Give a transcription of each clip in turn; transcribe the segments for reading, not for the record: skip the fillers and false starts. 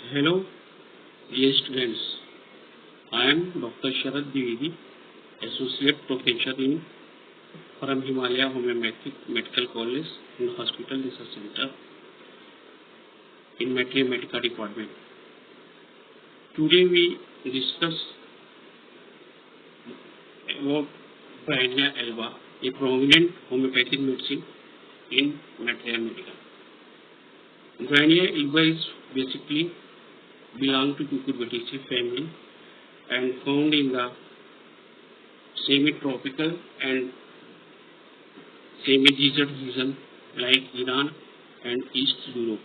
Hello, dear students. I am Dr. Sharad Dwivedi, Associate Professor from Himalaya Homeopathic Medical College and Hospital Research Center in Mathematics Department. Today we discuss about Bryennia alba, a prominent homeopathic medicine in Mathematics. Bryennia alba is basically belong to Cucurbitaceae family and found in the semi-tropical and semi-desert region like Iran and East Europe.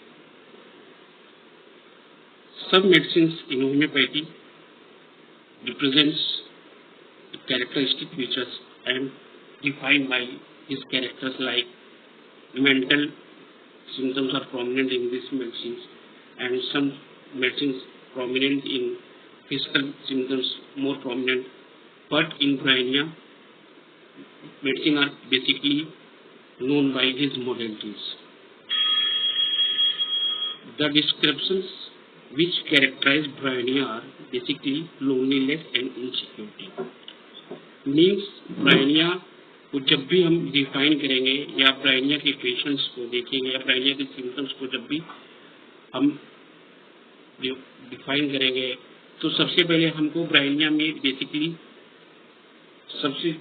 Some medicines in homeopathy represents characteristic features and defined by these characters, like mental symptoms are prominent in these medicines and some medicines prominent in physical symptoms more prominent, but in Bryennia medicine are basically known by these modalities. The descriptions which characterize Bryennia are basically loneliness and insecurity. Means Bryonia को जब भी हम define करेंगे या Bryonia के patients को देखेंगे या ब्रायनिया के सिम्टम्स को जब भी हम डिफाइन करेंगे तो सबसे पहले हमको ब्रायनिया में बेसिकली सबसे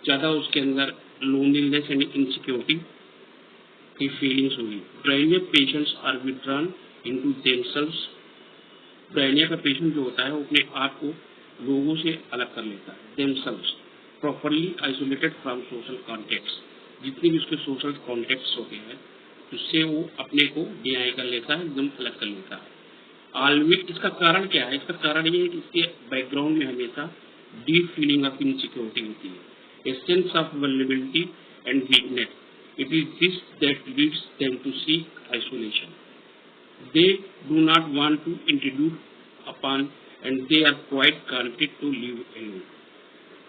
ज़्यादा उसके अंदर लोनलीनेस एंड इनसिक्योरिटी की फीलिंग्स होगी. Bryonia patients are withdrawn into themselves. Bryonia का पेशेंट जो होता है वो अपने आप को लोगों से अलग कर लेता है. Themselves properly isolated from social contacts. जितने भी उसके सोशल कॉन्टेक्ट्स होते हैं उससे वो अपने को डिनाई कर लेता है, एकदम अलग कर लेता है. ऑलवेज इसका कारण क्या है? इसका कारण ये है कि इसके बैकग्राउंड में हमेशा डीप फीलिंग ऑफ इनसिक्योरिटी होती है, a sense of vulnerability and weakness. It is this that leads them to seek isolation. They do not want to intrude upon and they are quite content to live alone.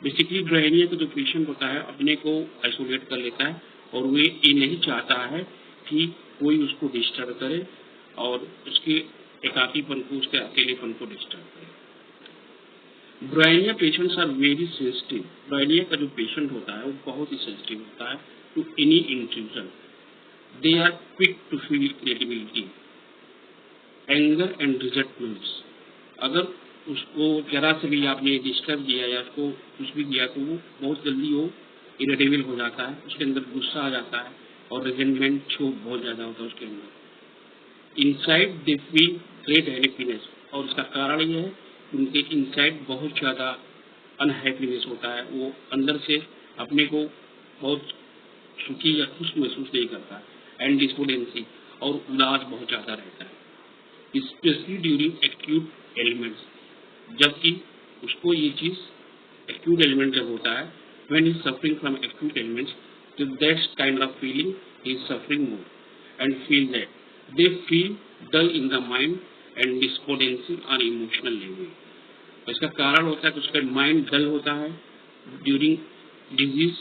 Basically Bryonia का जो patient होता है अपने को isolate कर लेता है और वे ये नहीं चाहता है कि कोई उसको डिस्टर्ब करे और उसके एकाकीपन को, उसके अकेलेपन को डिस्टर्ब करे. Bryonia patients are very sensitive. Bryonia का जो पेशेंट होता है वो बहुत ही सेंसिटिव होता है to any intrusion. They are quick to feel irritability, anger and resentments. अगर उसको जरा से भी आपने डिस्टर्ब किया या उसको कुछ भी किया तो वो बहुत जल्दी वो इरिटेबल हो जाता है, उसके अंदर गुस्सा आ जाता है और रिजेंटमेंट क्षोभ बहुत ज़्यादा होता है उसके अंदर. Inside they feel great happiness. और इसका कारण ये है कि उनके इनसाइड बहुत ज़्यादा अनहैप्पीनेस होता है. वो अंदर से अपने को बहुत सुखी या खुश महसूस नहीं करता. एंड डिस्पोडेंसी और उदास बहुत ज़्यादा रहता है, स्पेशली ड्यूरिंग एक्यूट एलिमेंट्स. जबकि उसको ये चीज़ एक्यूट एलिमेंट जब होता है, when is suffering from acute elements, तो that's kind of feeling is suffering more and feel that they feel dull in the mind and despondency on emotional level. इसका कारण होता है कि उसका माइंड डल होता है ड्यूरिंग डिजीज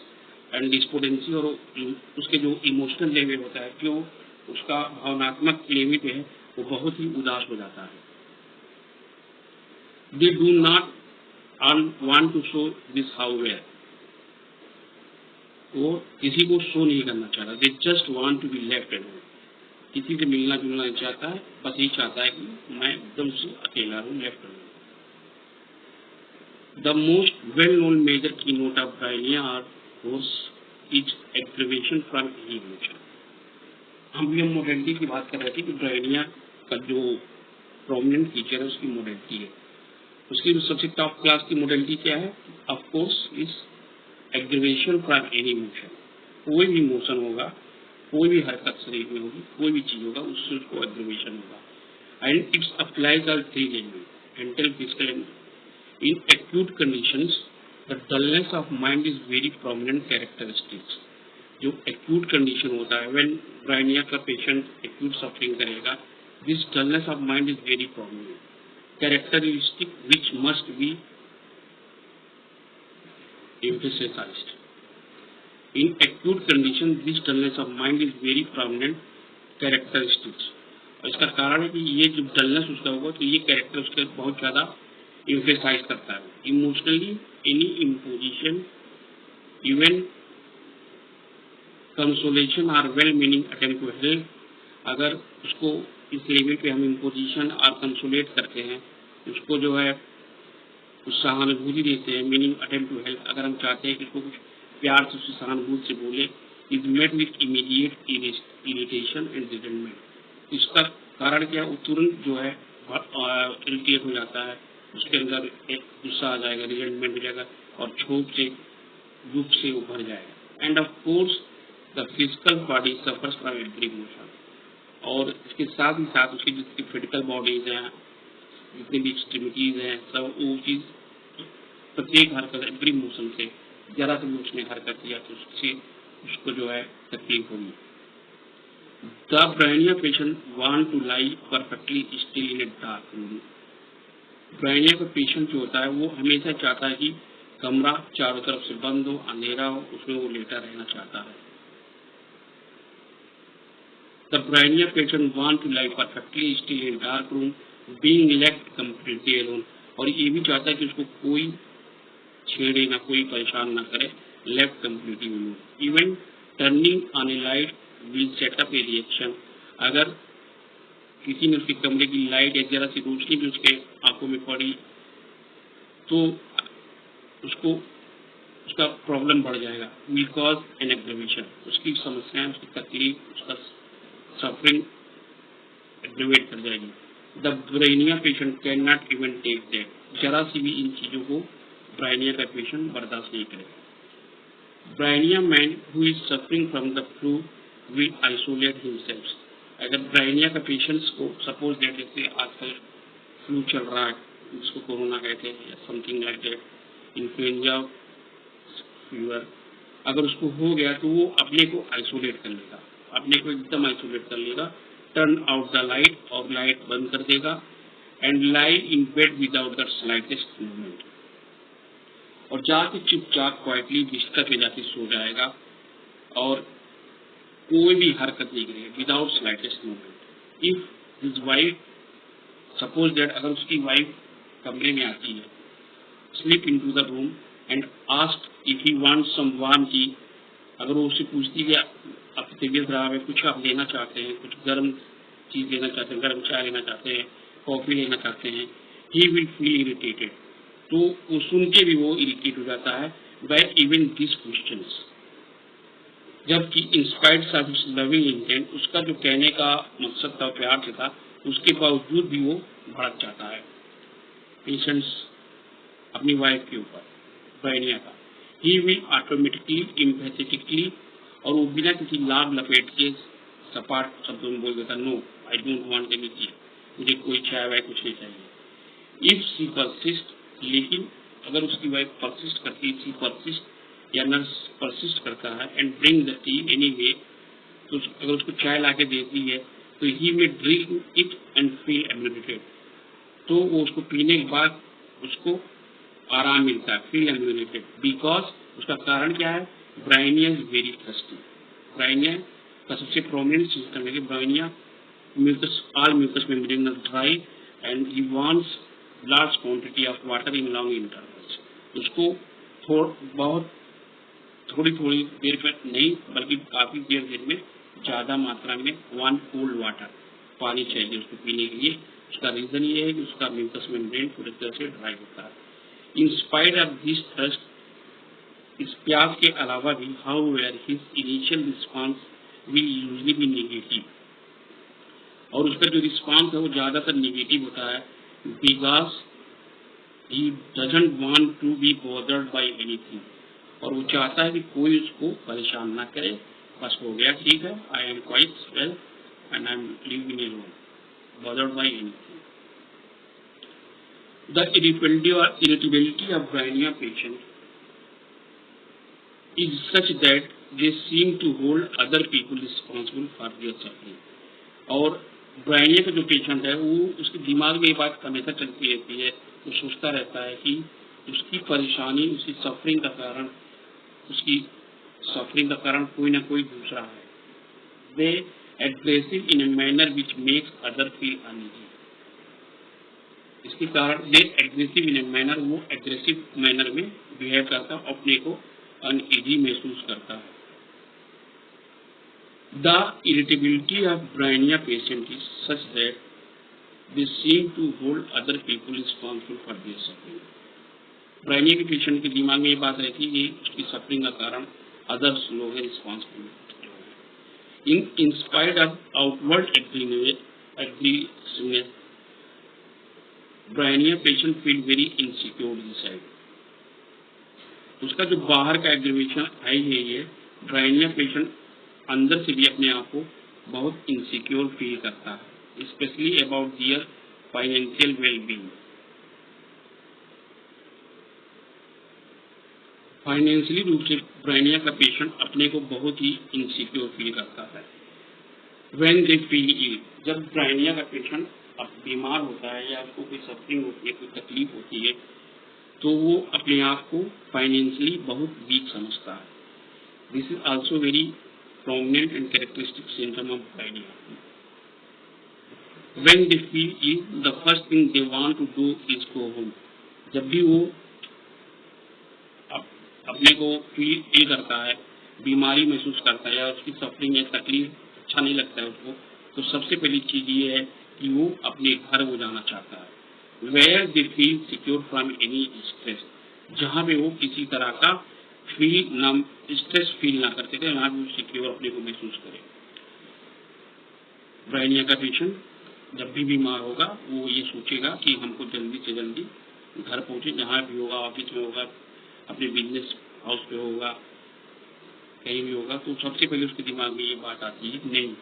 एंड डिस्पोडेंसी, और उसके जो इमोशनल लेवल होता है, जो उसका भावनात्मक लेवल है, वो बहुत ही उदास हो जाता है. They do not want to show this however. वो किसी को शो नहीं करना चाहता. They just want to be left alone. किसी से मिलना जुलना नहीं चाहता है, बस ये चाहता है कि मैं एकदम से अकेला हूँ, left alone. The most well-known major keynote of Bryennia course is aggravation from emotion. हम मोडेलिटी की बात कर रहे थे कि ब्रायनिया का जो प्रोमिनेंट फीचर है उसकी मोडेलिटी है. उसकी जो सबसे टॉप क्लास की मोडेलिटी क्या है? Of course is aggravation from any emotion. कोई भी इमोशन होगा, कोई भी हरकत शरीर में होगी, कोई भी चीज होगा, उससे उसको एग्रीवेशन होगा. And it's applies all three level, mental, physical and in acute conditions. The dullness of mind is very prominent characteristics. जो एक्यूट कंडीशन होता है, व्हेन ब्रायनिया का पेशेंट एक्यूट सफरिंग करेगा, this dullness of mind is very prominent characteristic which must be emphasized. In acute condition, this dullness of mind is very prominent characteristics. और इसका कारण है कि ये जो डलनेस उसका होगा तो ये कैरेक्टर उसके बहुत ज़्यादा एम्फेसाइज करता है। Emotionally any imposition even consolation or well meaning attempt to help, अगर उसको इस लेवल पे हम इम्पोजिशन और कंसोलेट करते हैं, उसको जो है कुछ सहानुभूति देते हैं, मीनिंग अटेम्प्ट टू हेल्प, अगर हम चाहते हैं कि उसको कुछ प्यार से उससे सहानुभूति से बोले, is met with immediate irritation and resentment. इसका कारण क्या, वो तुरंत जो है इरिटेट हो जाता है, उसके अंदर एक गुस्सा आ जाएगा, रिजेंटमेंट हो जाएगा और क्षोभ से दुख से वो भर जाएगा। End of course the physical body suffers from every emotion, और इसके साथ ही साथ उसकी जितनी फिजिकल बॉडीज हैं, जितनी भी एक्सट्रीमिटीज हैं, सब वो चीज प्रत्येक हरकत एवरी इमोशन से जरा से भी उसने हरकत किया तो उससे उसको जो है तकलीफ होगी। The Bryonia patient want to lie perfectly still in a dark room. Bryonia का पेशेंट जो होता है वो हमेशा चाहता है कि कमरा चारों तरफ से बंद हो, अंधेरा हो, उसमें वो लेटा रहना चाहता है। The Bryonia patient want to lie perfectly still in dark room being left completely alone, और ये भी चाहता है कि उसको कोई छेड़े ना, कोई परेशान ना करे, left completely alone. Even turning on A light will set up A reaction, अगर किसी ने उसके कमरे की लाइट या जरा सी रोशनी भी उसके आंखों में पड़ी तो उसको उसका प्रॉब्लम बढ़ जाएगा, विल कॉज एन एग्रेवेशन, उसकी समस्याएं, उसकी तकलीफ, उसका सफरिंग एग्रेवेट कर जाएगी। The Bryonia patient can not even take that, जरा सी भी इन चीजों को ब्रायनिया का पेशेंट बर्दाश्त नहीं करेगा। Bryonia man who is suffering from the flu will isolate himself, अगर ब्रायनिया का पेशेंट्स को सपोज दैट जैसे आजकल फ्लू चल रहा है जिसको कोरोना कहते हैं या something like that, influenza fever, अगर उसको हो गया तो वो अपने को आइसोलेट कर लेगा, अपने को एकदम आइसोलेट कर लेगा, टर्न आउट द लाइट, और लाइट बंद कर देगा, and lie in bed without the slightest movement, और जाके चुपचाप क्वाइटली बिस्तर पे जाके सो जाएगा और कोई भी हरकत नहीं करेगा, without slightest movement. If his wife suppose that, अगर उसकी वाइफ कमरे में आती है, slip into the room and ask if he wants some warm tea, अगर वो उससे पूछती है आपकी तबीयत खराब है, कुछ आप लेना चाहते हैं, कुछ गर्म चीज लेना चाहते हैं, गर्म चाय लेना चाहते हैं, कॉफी लेना चाहते हैं, ही विल फील इरिटेटेड, तो वो सुन के भी वो इरिटेट हो जाता है बाय इवन दिस क्वेश्चंस, जबकि inspired of his loving intent, उसका जो कहने का मकसद था प्यार से था, उसके बावजूद भी वो भड़क जाता है पेशेंट्स अपनी वाइफ के ऊपर, ब्रायनिया का। ही विल ऑटोमेटिकली एम्पैथेटिकली, और वो बिना किसी लाभ लपेट के सपाट शब्दों में बोल देता, no I don't want any tea, मुझे कोई चाय वाय कुछ नहीं चाहिए। इफ सी परसिस्ट, लेकिन अगर उसकी वाइफ परसिस्ट करती है, सी परसिस्ट या नर्स परसिस्ट करता है, and bring the T anyway, तो अगर उसको चाय ला के देती है तो ही में ड्रिंक इट एंड फील एम्यूनेटेड, तो वो उसको पीने के बाद उसको आराम मिलता है, फील एम्यूनेटेड, बिकॉज उसका कारण क्या है, Bryonia is very thirsty. Bryonia का सबसे प्रोमिनेंट सिस्टम है कि Bryonia mucus, all mucus membrane are dry and he wants large quantity of water in long intervals, उसको थोड़ी थोड़ी देर पर नहीं बल्कि काफी देर में ज्यादा मात्रा में वन कोल्ड वाटर पानी चाहिए उसको पीने के लिए। उसका रीजन ये है कि उसका म्यूकस मेम्ब्रेन पूरी तरह से ड्राई होता है। In spite of this thirst, इस प्यास के अलावा भी, however his initial response will usually be negative, और उसका जो रिस्पांस है वो ज्यादातर नेगेटिव होता है, because he doesn't want to be bothered by anything, और वो चाहता है कि कोई उसको परेशान ना करे, बस हो गया ठीक है, I am quite well and I am living alone, bothered by anything. The irritability of bryonia patient is such that they seem to hold other people responsible for their suffering, और ब्रायनिया का जो patient है वो, उसके दिमाग में ये बात हमेशा चलती रहती है, वो सोचता रहता है कि उसकी परेशानी, उसकी सफरिंग का कारण कोई ना कोई दूसरा है। दे aggressive in a manner which makes other feel uneasy. इसके कारण they aggressive in a manner, वो एग्रेसिव मैनर में बिहेव करता है, अपने को अनईजी महसूस करता है. The irritability of Bryonia patient is such that they seem to hold other people responsible for their suffering. Bryonia के पेशेंट के दिमाग में ये बात रहती है कि उसकी सफरिंग का कारण अदर्स लोग हैं responsible. In spite of outward aggressiveness, Bryonia patient feel very insecure inside. उसका जो बाहर का एग्रीवेशन है ये ब्राइनिया पेशेंट अंदर से भी अपने आप को बहुत इनसिक्योर फील करता है, specially about their financial wellbeing. Financially रूप से ब्राइनिया का पेशेंट अपने को बहुत ही इनसिक्योर फील करता है. व्हेन दे फील इल, जब ब्राइनिया का पेशेंट अब बीमार होता है या उसको कोई सफरिंग होती है, कोई तकलीफ होती है, तो वो अपने आप को फाइनेंशियली बहुत वीक समझता है. This is also very prominent and characteristic symptom of Bryonia. When they feel ill, the first thing they want to do is go home. जब भी वो अपने को फील करता है, बीमारी महसूस करता है या उसकी सफरिंग या तकलीफ अच्छा नहीं लगता है उसको, तो सबसे पहली चीज ये है कि वो अपने घर वो जाना चाहता है. Where they feel secure from any stress, जहाँ पे वो किसी तरह का स्ट्रेस फील ना करते थे, वहाँ पे वो सिक्योर अपने को महसूस करे. ब्राइनिया का पेशेंट जब भी बीमार होगा वो ये सोचेगा कि हमको जल्दी से जल्दी घर पहुंचे, जहाँ भी होगा, ऑफिस में होगा, अपने बिजनेस हाउस पे होगा, कहीं भी होगा, तो सबसे पहले उसके दिमाग में ये बात आती है नहीं,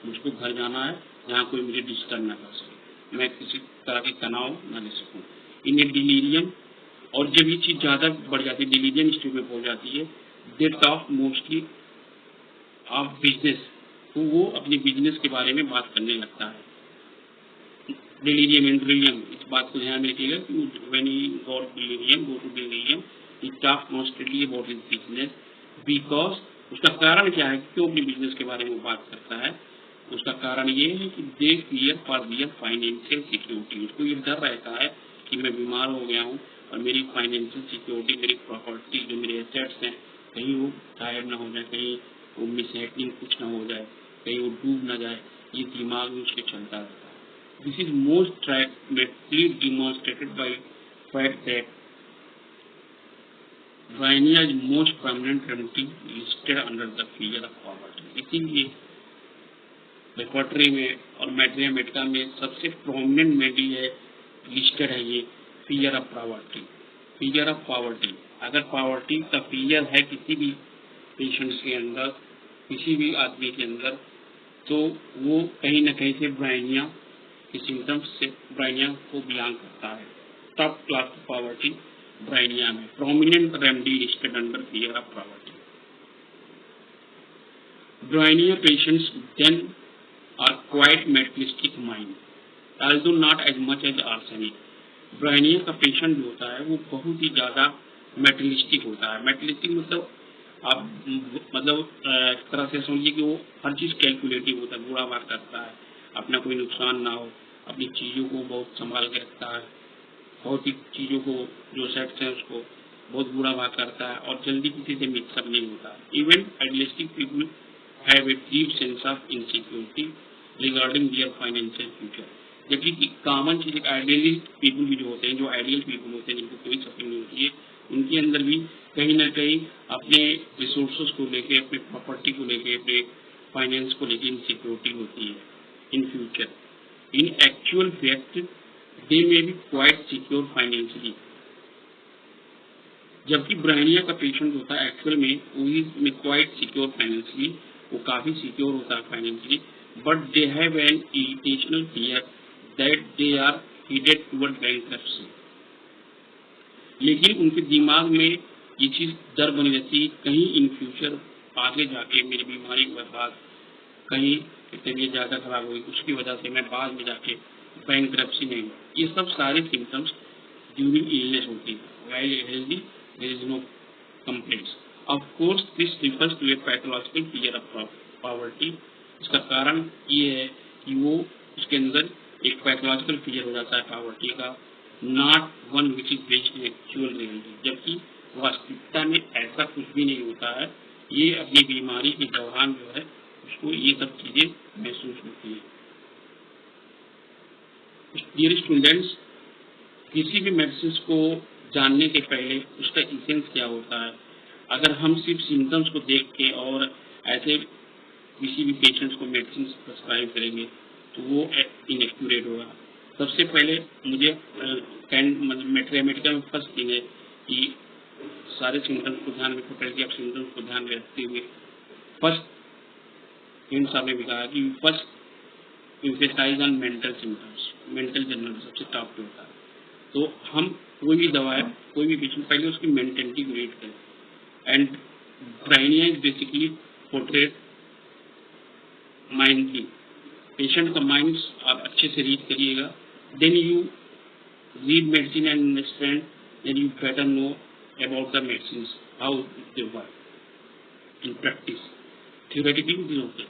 मुझको घर जाना है जहाँ कोई मुझे डिस्टर्ब ना कर सके, मैं किसी तरह की तनाव ना ले सकूँ. इन्हें डिलीरियम, और जब ये चीज ज्यादा बढ़ जाती है, डिलीरियम स्टेज में पहुंच जाती है, they talk mostly of business, तो वो अपने बिजनेस के बारे में बात करने लगता है. डिलीरियम एंड डिलीरियम, इस बात को ध्यान रखिएगा कि when he got delirium, go to delirium, he talk constantly about his business, because उसका कारण क्या है, क्यों अपने बिजनेस के बारे में बात करता है. उसका कारण ये है कि they fear for their financial security. उसको ये डर रहता है कि मैं बीमार हो गया हूँ और मेरी फाइनेंशियल सिक्योरिटी, मेरी प्रॉपर्टी, जो मेरे एसेट्स हैं, कहीं वो गायब ना हो जाए, कहीं वो मिसहैपनिंग कुछ ना हो जाए, कहीं वो डूब ना जाए, ये दिमाग में उसके चलता रहता है. This is most tragically demonstrated by fact that brainia is most prominent remedy listed under the fear of poverty. इसीलिए रेपर्टरी में और मैट्रिया मेडिका में सबसे प्रोमिनेंट मेडी है, लिस्टेड है ये fear of poverty. Fear of poverty, अगर पॉवर्टी का फियर है किसी भी पेशेंट्स के अंदर, किसी भी आदमी के अंदर, तो वो कहीं ना कहीं से ब्राइनिया के सिम्टम्स से ब्राइनिया को बिलोंग करता है. टॉप क्लास पॉवर्टी ब्राइनिया में prominent remedy listed under fear of poverty. Bryonia patients then are quite materialistic mind, although not as much as arsenic. Bryonia का पेशेंट जो होता है वो बहुत ही ज्यादा मेटलिस्टिक होता है. मेटलिस्टिक मतलब आप एक तरह से समझिए कि वो हर चीज कैलकुलेटिव होता है, बुरा बात करता है, अपना कोई नुकसान ना हो, अपनी चीजों को बहुत संभाल के रखता है, बहुत ही चीजों को जो सेट्स हैं उसको बहुत बुरा बात करता है और जल्दी किसी से मिक्सअप नहीं होता. Even idealistic people have a deep sense of insecurity regarding their financial future. जबकि कॉमन चीज आइडियलिस्ट पीपल भी जो होते हैं, जो आइडियल पीपल होते हैं, जिनको कोई सफरिंग नहीं होती है, उनके अंदर भी कहीं ना कहीं अपने रिसोर्सेज को लेके, अपने प्रॉपर्टी को लेके, अपने फाइनेंस को लेके इनसिक्योरिटी होती है in future. In actual fact they may be quite secure financially. जबकि ब्राइनिया का पेशेंट होता है एक्चुअल में वो क्वाइट सिक्योर फाइनेंशियली, वो काफी सिक्योर होता है financially, but they have an irrational fear that they are headed toward bankruptcy. लेकिन उनके दिमाग में ये चीज डर बनी रहती है, कहीं इन फ्यूचर आगे जाके मेरी बीमारी के बाद कहीं तबीयत ज्यादा खराब हुई, उसकी वजह से मैं बाद में जाके बैंकरप्सी नहीं. ये सब सारे सिम्टम्स ड्यूरिंग इलनेस होती है. while healthy there is no complaints. Of course this refers to a pathological fear of poverty इसका कारण ये है कि वो उसके अंदर एक पैथोलॉजिकल फियर हो जाता है पॉवर्टी का, not one which is based in actual reality, जबकि वास्तविकता में ऐसा कुछ भी नहीं होता है। ये अपनी बीमारी के दौरान जो है उसको ये सब चीजें महसूस होती है। डियर स्टूडेंट्स, किसी भी मेडिसिन को जानने के पहले उसका इसेंस क्या होता है। अगर हम सिर्फ सिम्टम्स को देख के और ऐसे किसी भी पेशेंट्स को मेडिसिन प्रेस्क्राइब करेंगे तो वो इनएक्यूरेट होगा। सबसे पहले मुझे मेडिकल में फर्स्ट थिंग है कि सारे सिम्टम्स को ध्यान में टोटलिटी ऑफ सिम्टम्स को ध्यान में रखते हुए फर्स्ट हिंट साहब ने भी कहा कि first emphasise on mental symptoms, mental general सबसे टॉप पे होता है। तो हम कोई भी दवा है, कोई भी पेशेंट, पहले उसकी मेंटेलिटी को रीड करें। And Bryonia is basically portrait mind की, पेशेंट का माइंड आप अच्छे से रीड करिएगा, then you read medicine and understand, then you better know about the medicine, how they work in practice. Theoretically it is okay.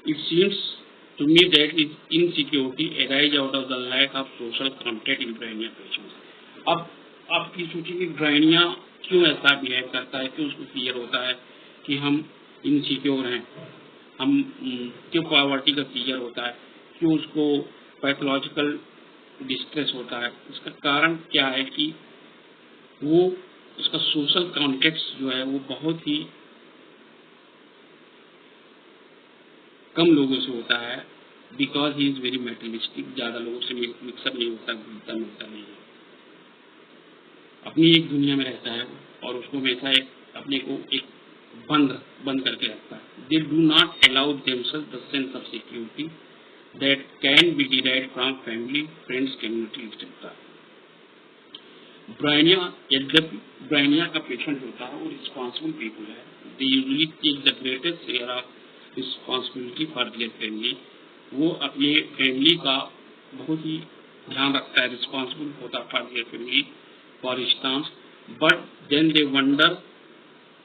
It seems to me that insecurity arises out of the lack of social contact in brainia patients. अब आप ये सोचिए कि Bryonia क्यों ऐसा behave करता है, क्यों उसको फियर होता है कि हम इनसिक्योर हैं, हम क्यों पॉवर्टी का फियर होता है, क्यों उसको पैथोलॉजिकल डिस्ट्रेस होता है। इसका कारण क्या है कि वो उसका सोशल कॉन्टेक्स्ट जो है वो बहुत ही कम लोगों से होता है, because he is very materialistic, ज्यादा लोगों से मिक्सअप नहीं होता, घुलता मिलता नहीं है, अपनी एक दुनिया में रहता है और उसको हमेशा एक अपने को एक बंद करके रखता है। They do not allow themselves the sense of security that can be derived from family, friends, community etcetera. Bryonia, यद्यपि ब्राइनिया का पेशेंट होता है वो रिस्पॉन्सिबल पीपल है, they usually take the greatest share of responsibility for their family. वो अपने family का बहुत ही ध्यान रखता है, रिस्पॉन्सिबल होता for their family for instance, but then they wonder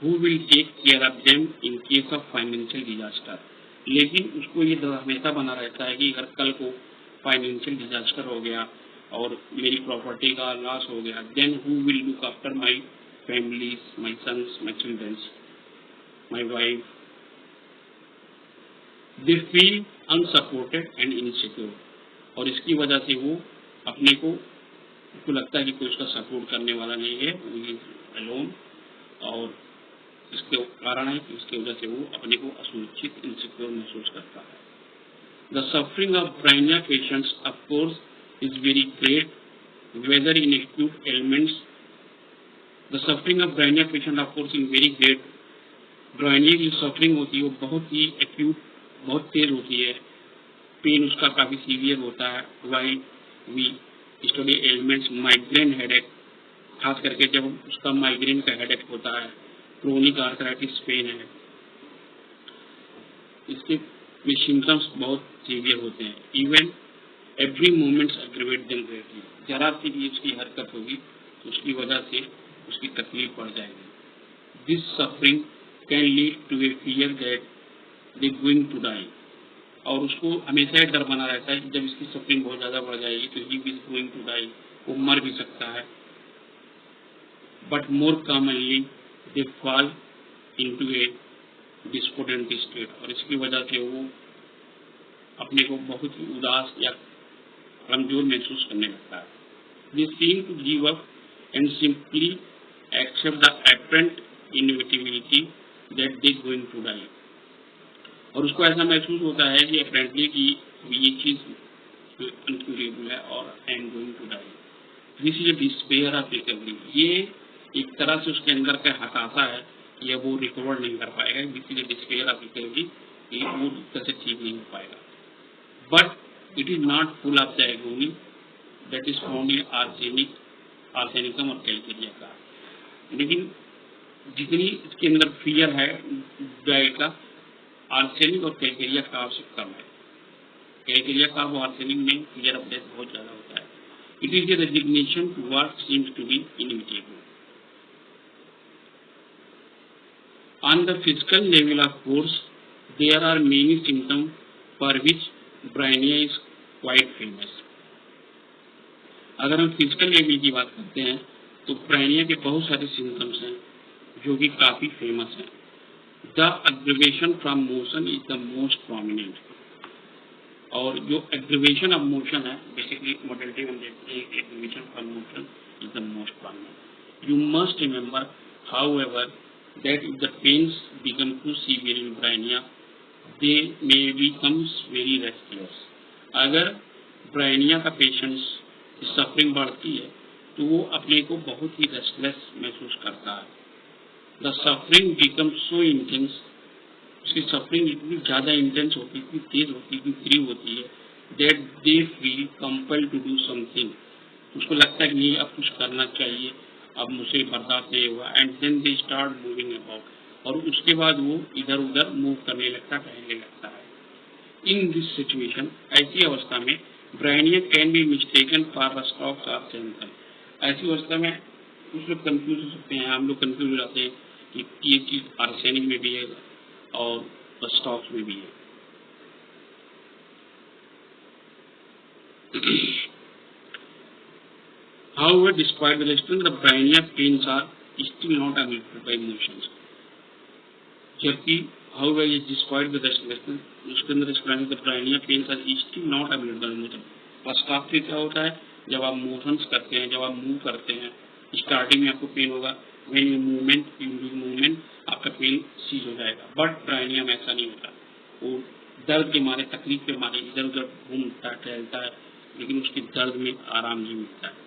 who will take care of them in case of financial disaster. लेकिन उसको ये हमेशा बना रहता है कि अगर कल को फाइनेंशियल डिजास्टर हो गया और मेरी प्रॉपर्टी का लॉस हो गया, then who will look after my family, my sons, my childrens, my wife. They feel unsupported and insecure, और इसकी वजह से वो अपने को उसको लगता है कि कोई उसका सपोर्ट करने वाला नहीं है, वो इज अलोन, और इसके कारण है कि इसकी वजह से वो अपने को असुरक्षित, इनसिक्योर महसूस करता है। The suffering of Bryonia patients of course is very great, whether in acute elements. The suffering of Bryonia patient of course in very great, Bryonia की सफरिंग होती है वो बहुत ही एक्यूट, बहुत तेज होती है, पेन उसका काफी सीवियर होता है। Why we study elements migraine headache, खास करके जब उसका माइग्रेन का हेडेक होता है, क्रोनिक आर्थराइटिस पेन है, इसके सिम्टम्स बहुत सीवियर होते हैं। Even every moments aggravate them greatly, जरा सी भी उसकी हरकत होगी तो उसकी वजह से उसकी तकलीफ बढ़ जाएगी। This suffering can lead to a fear that they going to die, और उसको हमेशा डर बना रहता है कि जब इसकी सफरिंग बहुत ज्यादा बढ़ जाएगी तो he is going to die, वो मर भी सकता है। But more commonly they fall into a despondent state, और इसकी वजह से वो अपने को बहुत ही उदास या कमजोर महसूस करने लगता है। They seem to give up and simply accept the apparent inevitability that they going to die, और उसको ऐसा महसूस होता है कि अपेरेंटली कि ये चीज अनक्यूरेबल है और I am going to die. This is a despair of recovery, ये एक तरह से उसके अंदर का हताशा है या वो रिकवर नहीं कर पाएगा। This is a despair of recovery, ये वो तरह से ठीक नहीं हो पाएगा। But it is not full of the agony that is found in arsenicum और कैलकेरिया का। लेकिन जितनी इसके अंदर फियर है डाइट का, आर्सेनिक और कैलकेरिया कार्ब से कम है। कैलकेरिया कार्ब और आर्सेनिक में फियर ऑफ डेथ बहुत ज्यादा होता है। It is a resignation to what seems to be inevitable. On the physical level of course There are many symptoms for which Bryonia is quite famous. अगर हम physical level की बात करते हैं तो ब्रायनिया के बहुत सारे सिम्टम्स हैं जो कि काफी फेमस हैं. The aggravation from motion is the most prominent. और जो एग्रीवेशन ऑफ मोशन है, बेसिकली मोडेलिटी में देखते हैं aggravation from motion is the most prominent. You must remember however that if the pains become too severe in brainia they may becomes very restless. अगर Bryonia का patients suffering बढ़ती है तो वो अपने को बहुत ही रेस्टलेस महसूस करता है. The suffering becomes so intense. उसकी सफरिंग इतनी ज़्यादा इंटेंस होती है, इतनी तेज होती है, इतनी तीव्र होती है that they feel compelled to do something. उसको लगता है कि नहीं अब कुछ करना चाहिए, अब मुझे बर्दाश्त नहीं हुआ. And then they start moving about. और उसके बाद वो इधर उधर मूव करने लगता है, टहलने लगता है. इन दिस सिचुएशन, ऐसी अवस्था में Bryonia can be mistaken for the strokes और सेंसर. ऐसी अवस्था में कुछ लोग कंफ्यूज हो सकते हैं, हम लोग कंफ्यूज हो जाते हैं कि ये चीज़ आर्सेनिक में भी है और स्टॉक्स में भी है. However, despite the resistance, the brainia pains are still not affected by motions. जबकि however, despite the resistance, उसके अंदर resistance, the brainia pains are still not affected by motion. First half से क्या होता है, जब आप मोशंस करते हैं, जब आप मूव करते हैं, स्टार्टिंग में आपको पेन होगा. when you movement आपका पेन सीज हो जाएगा. बट ब्रायनिया में ऐसा नहीं होता. वो दर्द के मारे, तकलीफ के मारे इधर उधर घूमता टहलता है, लेकिन उसके दर्द में आराम नहीं मिलता है.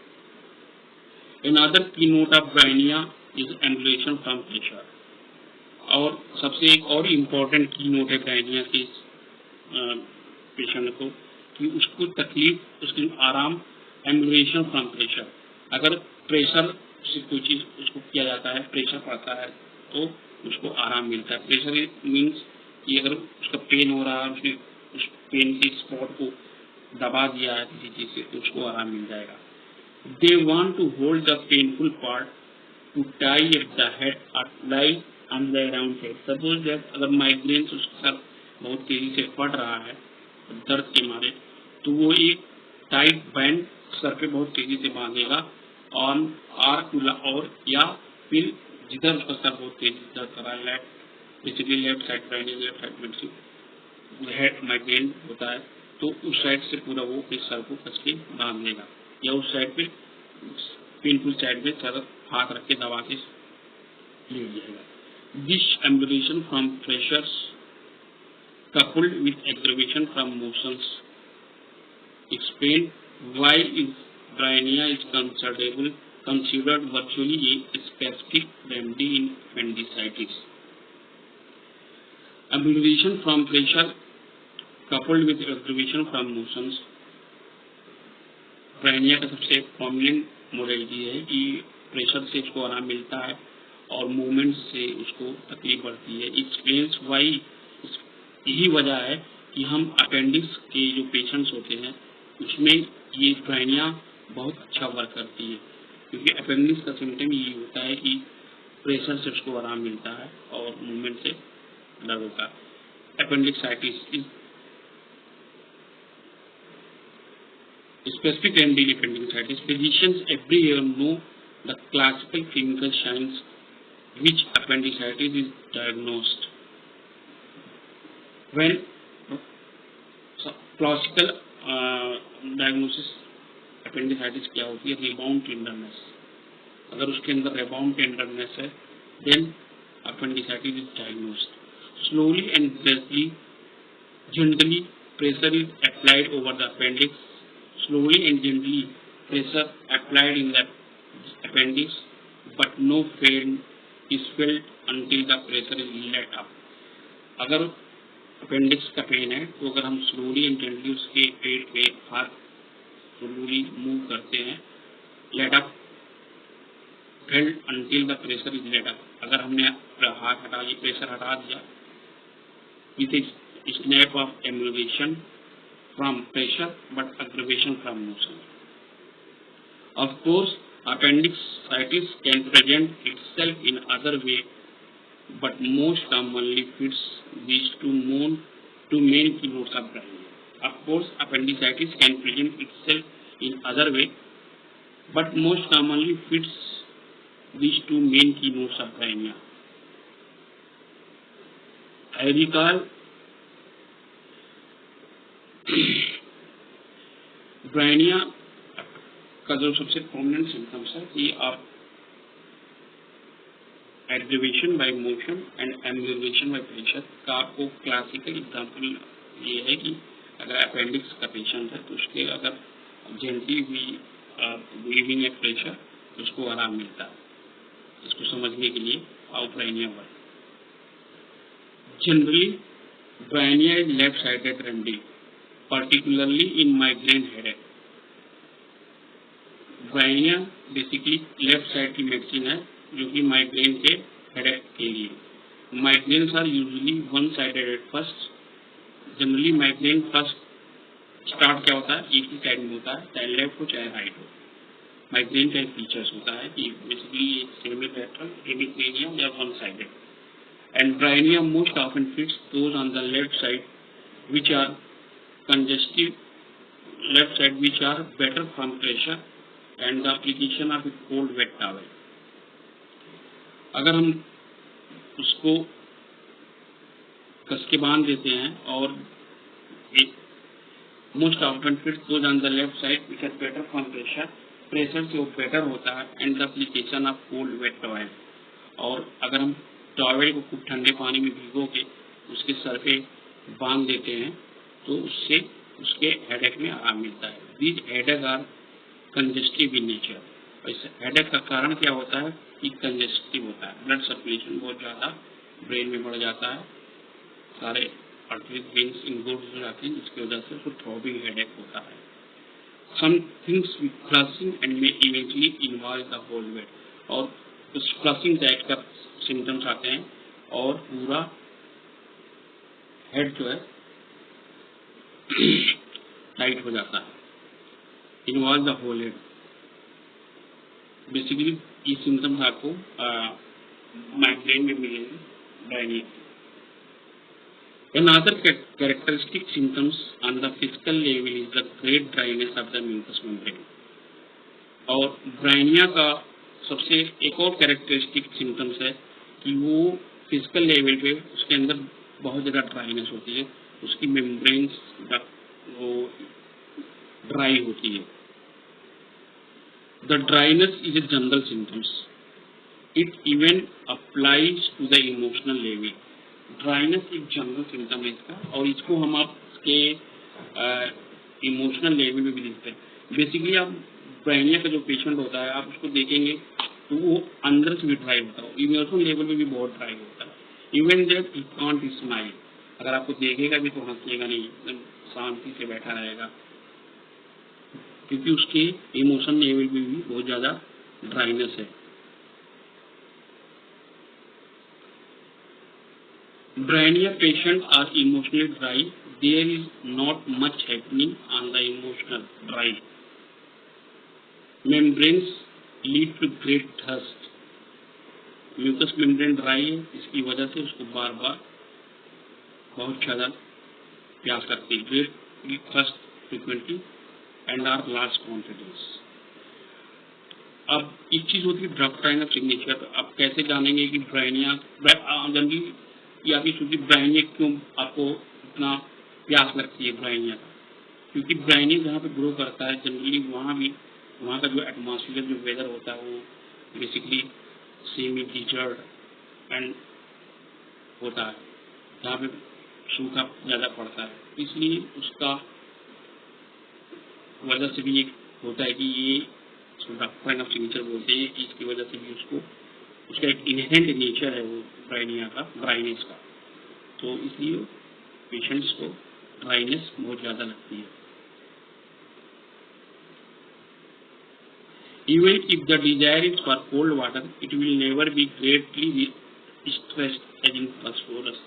Another keynote of brainia is ambulation from pressure. और सबसे एक और इम्पोर्टेंट कीनोट है ब्रायनिया के पेशेंट को कि उसको तकलीफ, उसकी आराम एम्बुलेशन फ्रॉम प्रेशर. अगर प्रेशर से कोई चीज़ उसको किया जाता है, प्रेशर पड़ता है तो उसको आराम मिलता है. प्रेशर मीन्स कि अगर उसका पेन हो रहा है, उसने उस पेन के स्पॉट को दबा दिया है किसी चीज़ से, तो उसको आराम मिल जाएगा. They want to hold the painful part to tie up the head or lie on the round head. Suppose that अगर माइग्रेन उसके सर बहुत तेजी से फट रहा है दर्द के मारे, तो वो एक टाइट बैंड सर पे बहुत तेजी से बांधेगा ऑन और या फिर जिधर उसका सर बहुत तेजी से दर्द कर रहा है, basically left side Bryonia, left side में हेड माइग्रेन होता है, तो उस साइड से पूरा वो इस सर को कस के बांध लेगा, या उस साइड पे पेनफुल साइड में सर हाथ रख के दबा के ले जाएगा. This ambulation from pressures coupled with aggravation from motions explain why brainia is considered virtually a specific remedy in appendicitis. Ambulation from pressure coupled with aggravation from motions Bryonia का सबसे प्रोमिनेंट मॉडलिटी है कि pressure से उसको आराम मिलता है और मूवमेंट से उसको तकलीफ बढ़ती है. एक्सप्लेन्स वाई, यही वजह है कि हम अपेंडिक्स के जो पेशेंट्स होते हैं उसमें ये ब्रायनिया बहुत अच्छा वर्क करती है, क्योंकि अपेंडिक्स का सिम्टम ये होता है कि प्रेशर से उसको आराम मिलता है और मूवमेंट से दर्द होता है. अपेंडिक्साइटिस specific remedy in appendicitis. Physicians every year know the classical clinical signs which appendicitis is diagnosed. When classical diagnosis appendicitis क्या होती है, rebound tenderness. अगर उसके अंदर rebound tenderness है, then appendicitis is diagnosed. Slowly and gradually, gently pressure is applied over the appendix. Slowly and gently pressure applied in the appendix, but no pain is felt until the pressure is let up. अगर appendix का pen है तो अगर हम slowly and gently उसके पेट पे हाथ slowly move करते हैं, let up felt until the pressure is let up. अगर हमने हाथ हटा दिया, प्रेशर हटा दिया with snap of ambulation from pressure but aggravation from motion. Of course, appendicitis can present itself in other way but most commonly fits these two main keynotes of bryonia. Of course, appendicitis can present itself in other way, but most commonly fits these two main keynotes of bryonia. I recall Bryonia का जो सबसे prominent symptoms है कि आप aggravation bye motion and emulation by pressure का आपको classical example ये है कि अगर अपेंडिक्स का पेशेंट है तो उसके अगर जेंटली हुई ब्रीदिंग या प्रेशर तो उसको आराम मिलता है। इसको समझने के लिए how Bryonia work. Generally Bryonia is left sided remedy, particularly in migraine headache. Bryonia basically left side की मेडिसिन है जो कि माइग्रेन के हेडेक के लिए। Migraines are usually one sided at first. Generally migraine first start क्या होता है, एक ही साइड में होता है, चाहे लेफ्ट हो चाहे राइट हो। माइग्रेन का एक फीचर्स होता है कि बेसिकली एक सेमी-लेटरल, हेमिक्रेनिया या one sided. And Bryonia most often fits those on the left side which are congestive left side, which are better from pressure and the application of a cold wet towel. अगर हम उसको कस के बांध देते हैं और एक most often fit those on the left side which are better from pressure, pressure से वो बेटर होता है and the application of cold wet towel. और अगर हम टॉवेल को खूब ठंडे पानी में भिगो के उसके सर पे बांध देते हैं तो उससे उसके हेडेक में आराम मिलता है। These headache are congestive in nature. इस हेडेक का कारण क्या होता है कि कंजेस्टिव होता है, ब्लड सर्कुलेशन बहुत ज़्यादा ब्रेन में बढ़ जाता है, सारे आर्टरीज वेन्स इंगोर्ड हो जाते हैं, जिसकी वजह से उसको थ्रॉबिंग हेडेक होता है। Some things with flushing and may eventually involve the whole wet. और उस फ्लशिंग टाइप का सिम्टम्स आते हैं और पूरा हेड जो है टाइट हो जाता है, involve the whole head. Basically ये सिम्टम्स आपको माइग्रेन में मिलेंगे Bryonia. Another characteristic symptoms on the physical level is the great dryness of the mucous membrane. और ब्रायनिया का सबसे एक और कैरेक्टरिस्टिक सिम्टम्स है कि वो फिजिकल लेवल पे उसके अंदर बहुत ज़्यादा ड्राइनेस होती है, उसकी मेम्ब्रेन्स वो ड्राई होती है। The dryness is a general symptoms, it even applies to the emotional level. Dryness एक जनरल सिम्टम है इसका, और इसको हम आपके इमोशनल लेवल में भी देखते हैं। बेसिकली आप ब्रायनिया का जो पेशेंट होता है आप उसको देखेंगे तो वो अंदर से भी ड्राई होता है, इमोशनल लेवल में भी बहुत ड्राई होता है। Even that he can't smile, अगर आपको देखेगा भी तो हंसेगा नहीं, एकदम शांति से बैठा रहेगा, क्योंकि उसके इमोशन लेवल में भी बहुत ज़्यादा ड्राइनेस है। Brainia patients are emotionally dry. There is not much happening on the emotional dry. Membranes lead to great thirst. Mucous membrane dry है, इसकी वजह से उसको बार बार बहुत ज़्यादा प्यास लगती है। Great thirst frequently and are large quantities. अब एक चीज़ होती है ड्रग सिग्नेचर। आप कैसे जानेंगे कि ब्रायनिया जनरली या कि क्योंकि ब्रायनिया क्यों आपको इतना प्यास लगती है ब्रायनिया का, क्योंकि ब्रायनिया जहाँ पे ग्रो करता है जनरली वहाँ का जो एटमॉस्फेयर जो वेदर होता है वो बेसिकली सेमी डिजर्ट एंड होता है, जहाँ पे सूखा ज़्यादा पड़ता है, इसलिए उसका वजह से भी एक होता है कि ये डॉक्ट्राइन ऑफ सिग्नेचर बोलते हैं कि इसकी वजह से भी उसका एक इनहेरेंट नेचर है वो ब्रायनिया का, ड्राइनेस का, तो इसलिए पेशेंट्स को ड्राइनेस बहुत ज़्यादा लगती है। Even if the desire is for cold water, it will never be greatly stressed as in phosphorus.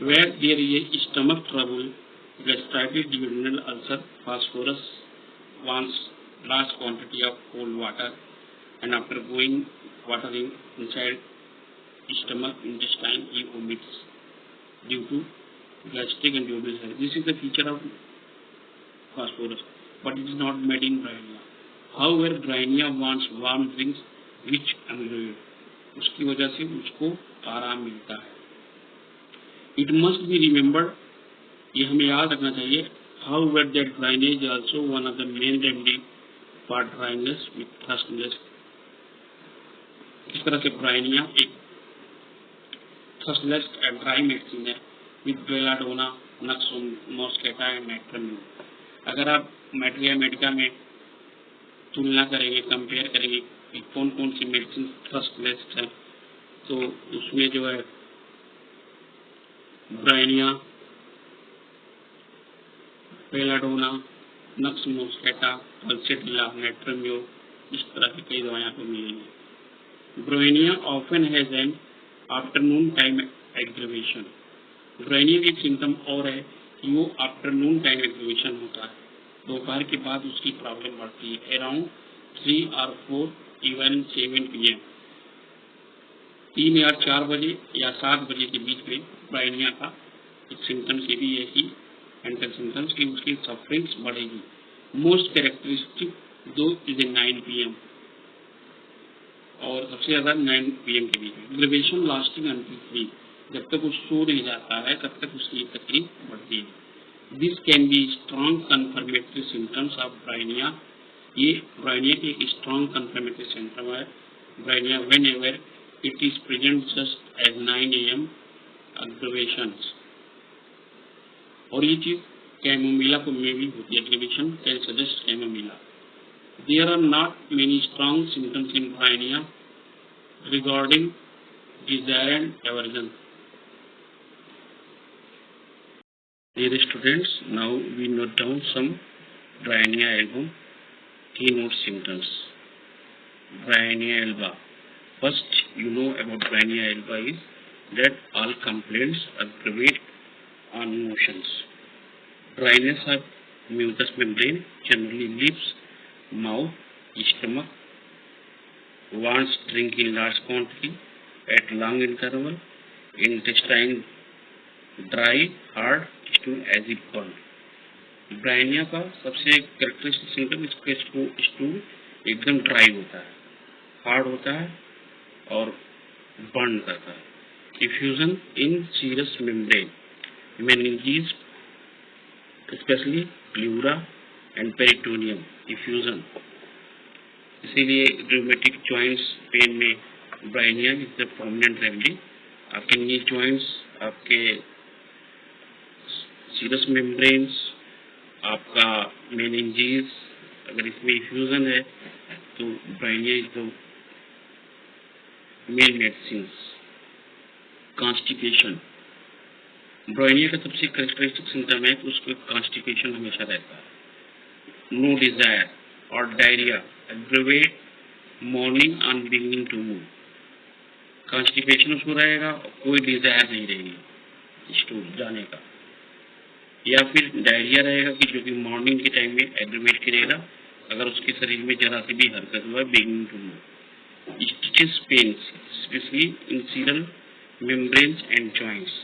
Where there is a stomach trouble, gastritis, duodenal ulcer, phosphorus wants large quantity of cold water, and after going watering inside stomach, intestine, he omits due to gastric and duodenal health. This is the feature of phosphorus, but it is not made in Bryonia. However, Bryonia wants warm drinks which amyloid. उसकी वजह से उसको आराम मिलता है. It must be remembered, ये हमें याद रखना चाहिए. However, that Bryonia is also one of the main remedy for dryness with thirstness. इस तरह से Bryonia एक thirstness and dry medicine है with belladonna, nux moscata and natrum. अगर आप मैट्रिया मेडिका में तुलना करेंगे, कंपेयर करेंगे कि कौन कौन सी मेडिसिन थ्रस्टलेस है, तो उसमें जो है ब्रायनिया, बेलाडोना, नक्स मोस्केटा, अल्सेटिला, नेट्रमियो, इस तरह की कई दवाएं आपको मिलेंगी. Bryonia often has an afternoon time aggravation. Bryonia की एक सिम्टम और है कि वो आफ्टरनून टाइम एग्रीवेशन होता है. दोपहर के बाद उसकी प्रॉब्लम बढ़ती है. अराउंड 3 or 4 even 7 PM, 3 या 4 बजे या 7 बजे के बीच में ब्रायनिया का एक सिम्टम्स ये भी है कि एंटर सिम्टम्स की उसकी सफरिंग्स बढ़ेगी. मोस्ट कैरेक्टरिस्टिक दो इज 9 PM और सबसे ज़्यादा 9 PM के बीच में. ग्रेवेशन लास्टिंग अंटिल 3, जब तक वो सो नहीं जाता है तब तक उसकी तकलीफ बढ़ती है. This can be strong confirmatory symptoms of Bryonia. ये ब्रायनिया की एक स्ट्रॉन्ग कन्फर्मेटरी सिम्टम है. Bryonia whenever it is present just as 9 AM aggravations. और ये चीज कैमोमिला को में भी होती है. Aggravation can suggest Chamomilla. There are not many strong symptoms in Bryonia regarding desire and aversion. Dear students, now we note down some Bryonia alba keynote symptoms. Bryonia alba. First, you know about Bryonia alba is that all complaints aggravate on motions. Dryness of mucous membrane, generally lips, mouth, stomach. Wants drink in large quantity at long interval. Intestine dry, hard, stool as if burned. Bryonia का सबसे characteristic symptom इसका stool एकदम dry होता है, hard होता है और burn करता है. Effusion in serous membrane, meninges specially pleura and peritoneum. Effusion, इसीलिए रूमेटिक जॉइंट्स पेन में Bryonia is the prominent remedy. आपके नी जॉइंट्स, आपके सीरस मेम्ब्रेन्स, आपका मेनिंजेस, अगर इसमें इफ्यूजन है तो Bryonia is the main medicine. Constipation, Bryonia का सबसे कैरेक्टरिस्टिक सिम्टम है कि उसको कॉन्स्टिपेशन हमेशा रहता है. नो डिजायर और diarrhoea aggravate morning on beginning to move. Constipation उसको रहेगा और कोई डिजायर नहीं रहेगी स्टूल जाने का. या फिर डायरिया रहेगा कि जो कि मॉर्निंग के टाइम में एग्रीवेट करेगा अगर उसके शरीर में जरा सी भी हरकत हुआ beginning to move. Stitches pains specially in serous membranes and joints.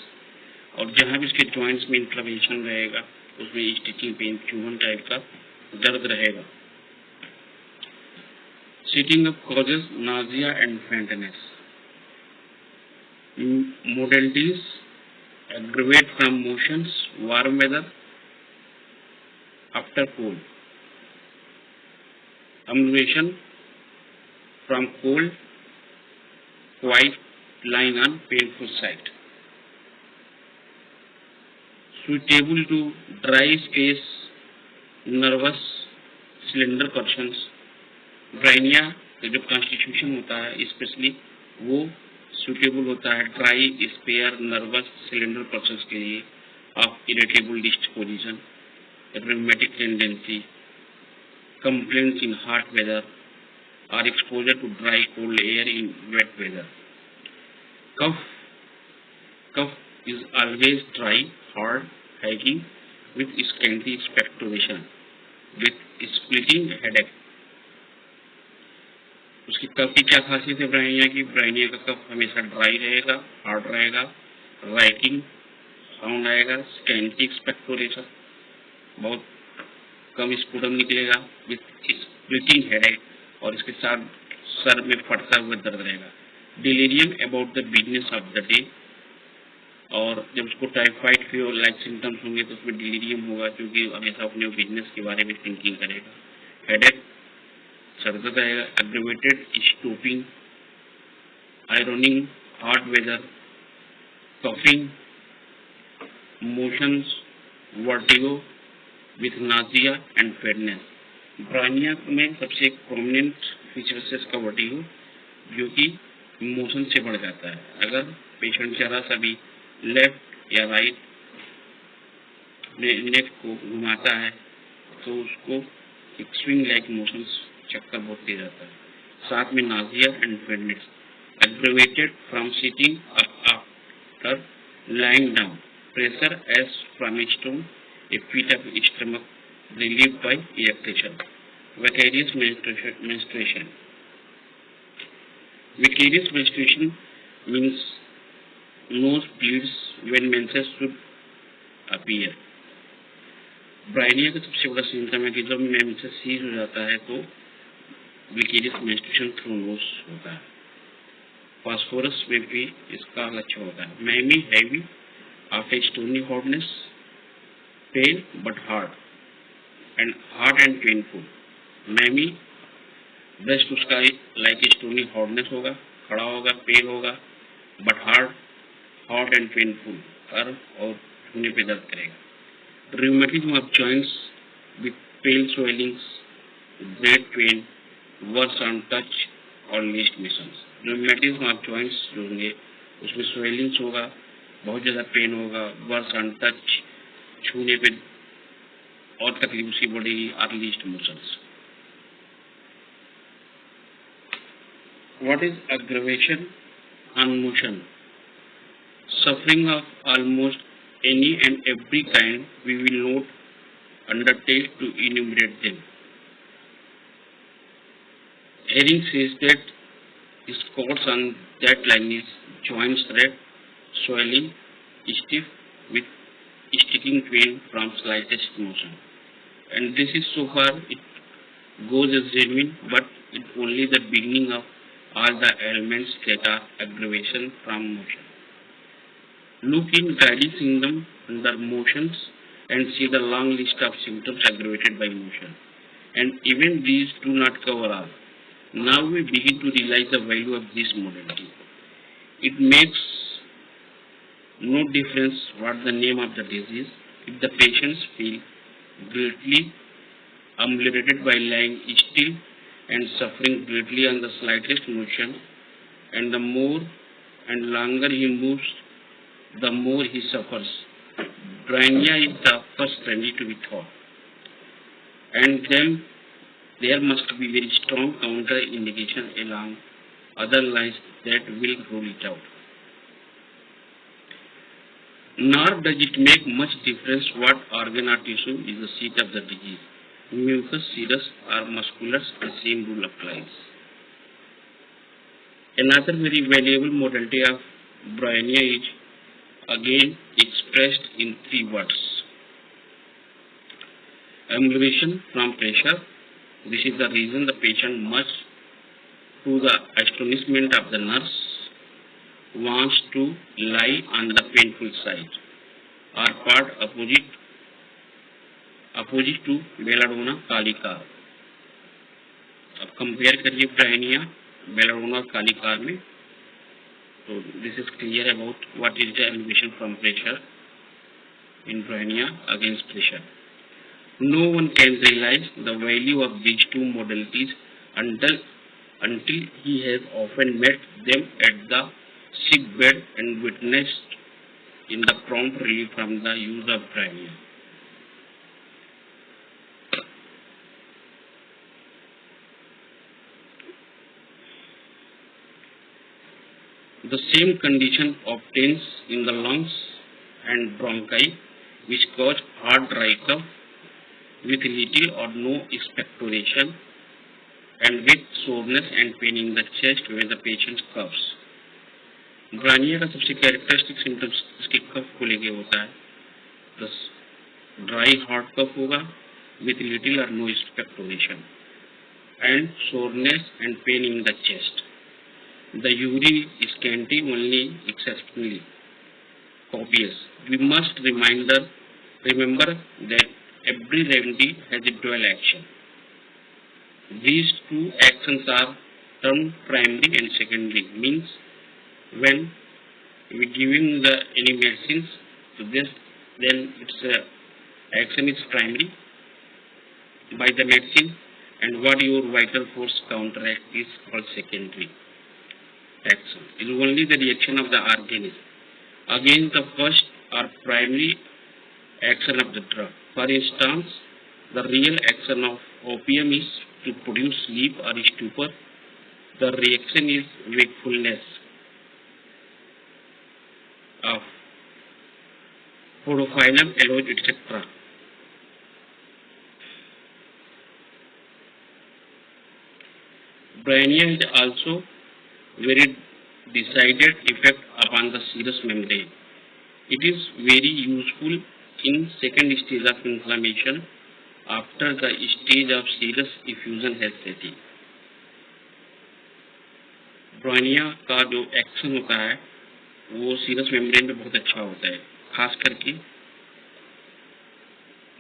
और जहाँ भी उसके जॉइंट्स में इन्फ्लेमेशन रहेगा उसमें स्टिचिंग पेन, चुभन टाइप का दर्द रहेगा. Sitting up causes nausea and faintness. Modalities aggravate from motions, warm weather, after cold. Aggravation from cold, quiet, lying on painful side. Suitable to dry space, nervous, slender persons. Bryonia का जो constitution होता है specially वो suitable होता है dry, spare, nervous, slender persons के लिए. Of irritable disposition, rheumatic tendency, complaints in hot weather or exposure to dry cold air in wet weather. Cough is always dry, hard, hacking with scanty expectoration with splitting headache. उसकी कफ की क्या खासियत है Bryonia की? Bryonia का कफ हमेशा dry रहेगा, hard रहेगा, राइटिंग साउंड आएगा, स्कैंटी एक्सपेक्टोरेशन, बहुत कम स्पुटम निकलेगा, विथ स्प्लिटिंग हेडेक और इसके साथ सर में फटता हुआ दर्द रहेगा। Delirium about the business of the day, और जब उसको टाइफाइड फीवर लाइक सिम्टम्स होंगे तो उसमें डिलीरियम होगा, क्योंकि हमेशा अपने बिजनेस के बारे में थिंकिंग करेगा। हेडेक, सर दर्द रहेगा, aggravated stooping, ironing, hot weather, coughing, motions, vertigo with nausea and faintness. Bryonia में सबसे प्रोमिनेंट फीचर्स है इसका वर्टिगो, जो कि मोशन से बढ़ जाता है। अगर पेशेंट जरा सा भी लेफ्ट या राइट अपने नेक को घुमाता है तो उसको एक स्विंग लाइक मोशन, चक्कर बहुत तेज आता है। साथ में nausea and faintness, aggravated from sitting up after lying down, pressure as from stone, a pit of stomach, relieved by ejaculation. Vicarious menstruation. Vicarious menstruation means nose bleeds when menses should appear. Bryonia का सबसे बड़ा symptom है कि जब menses seize हो जाता है तो विकेरियस मेंस्ट्रुएशन थ्रू नोज होता है। फास्फोरस में भी इसका लक्षण होता है। Mammae heavy after stony hardness, pain but hard and painful. Mammae breast उसका लाइक स्टोनी हॉर्डनेस होगा, खड़ा होगा, पेन होगा, बट हॉट एंड पेनफुल, और छूने पे दर्द करेगा। Rheumatism of joints with pale swellings, great pain, worse on touch और least motions। Rheumatism of joints जो होंगे उसमें swellings होगा, बहुत ज़्यादा पेन होगा, worse on touch, छूने पे और तकलीफ उसकी बढ़ेगी, और least motions। What is aggravation on motion? Suffering of almost any and every kind, we will not undertake to enumerate them. Herring says that spots on that line is joints red, swelling, stiff with sticking pain from slightest motion. And this is so far it goes as genuine, but it's only the beginning of all the ailments that are aggravation from motion. Look in guiding syndrome under motions and see the long list of symptoms aggravated by motion. And even these do not cover all. Now we begin to realize the value of this modality. It makes no difference what the name of the disease if the patients feel greatly ameliorated by lying still and suffering greatly on the slightest motion, and the more and longer he moves, the more he suffers. Brainia is the first remedy to be thought, and then there must be very strong counter indication along other lines that will rule it out. Nor does it make much difference what organ or tissue is the seat of the disease. Mucus, serous or muscular, the same rule applies. Another very valuable modality of brainia is again expressed in 3 words. Amelioration from pressure. This is the reason the patient must, to the astonishment of the nurse, wants to lie on the painful side or part opposite to belladonna Kalika. अब compare करिए Bryonia belladonna और कालिकार में, तो this is clear about what is the elevation from pressure in brainia against pressure. No one can realize the value of these two modalities until he has often met them at the sick bed and witnessed in the prompt relief from the use of brainia. The same condition obtains in the lungs and bronchi, which cause hard dry cough with little or no expectoration, and with soreness and pain in the chest where the patient coughs. Bryonia का सबसे characteristic symptoms इसके कफ को लेके होता है. बस dry hot कफ होगा with little or no expectoration and soreness and pain in the chest. The urine is scanty only exceptionally copious. We must remember that every remedy has a dual action. These two actions are termed primary and secondary. Means when we giving any medicines to this, then its action is primary by the medicine, and what your vital force counteract is called secondary action. It is only the reaction of the organism against the first or primary action of the drug. For instance, the real action of opium is to produce sleep or stupor. The reaction is wakefulness of podophyllum, aloe, etc. Bryonia has also very decided effect upon the serous membrane. It is very useful in second stage of inflammation after the stage of serous effusion has set in. Bryonia का जो action होता है वो serous membrane पे बहुत अच्छा होता है, खास करके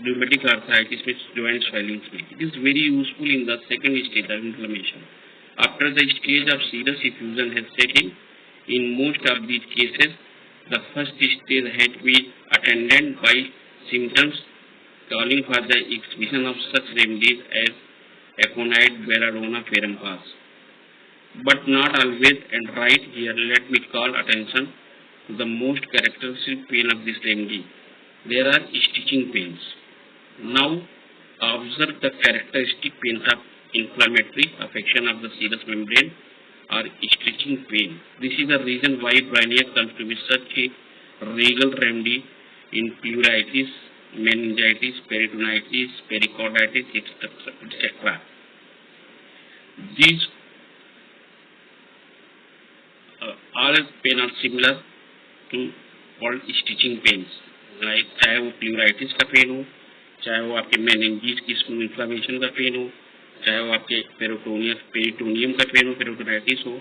rheumatic arthritis with joint swellings में. It is very useful in the second stage of inflammation. After the stage of serous effusion has set in most of these cases, the first stage had been attended by symptoms calling for the exhibition of such remedies as aconite, belladonna, ferrum-pas. But not always, and right here let me call attention to the most characteristic pain of this remedy. There are stitching pains. Now observe the characteristic pains of inflammatory affection of the serous membrane or stitching pain. This is the reason why Bryonia comes to be such a regal remedy in pleuritis, meningitis, peritonitis, pericarditis, etc. These all pain are similar to called stitching pains. Like चाहे वो प्लूराइटिस का pen हो, चाहे वो आपके meninges की inflammation का pen हो, चाहे वो आपके पेरिटोनियम का पेन हो, पेरिटोनाइटिस हो,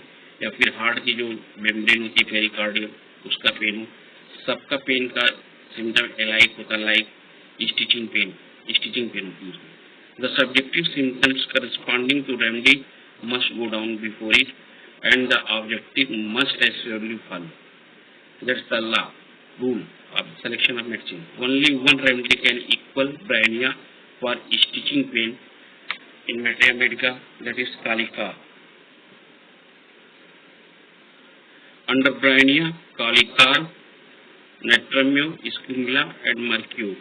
या फिर हार्ट की जो मेम्ब्रेन होती है पेरिकार्डियम उसका पेन हो, सबका पेन का सिम्टम एलाइक होता है, लाइक स्टिचिंग पेन होती है. The subjective symptoms corresponding to remedy must go down before it, and the objective must assuredly follow. That's the rule of selection of medicine. Only one remedy can equal Bryonia for stitching pain in materia medica, that is Calicar. Under Bryonia, Calicar, Natramio, Scrimula, and Mercure.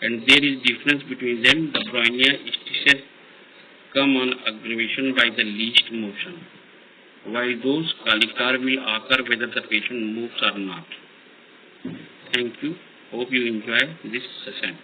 And there is difference between them. The Bryonia stitches come on aggravation by the least motion, while those Calicar will occur whether the patient moves or not. Thank you. Hope you enjoy this session.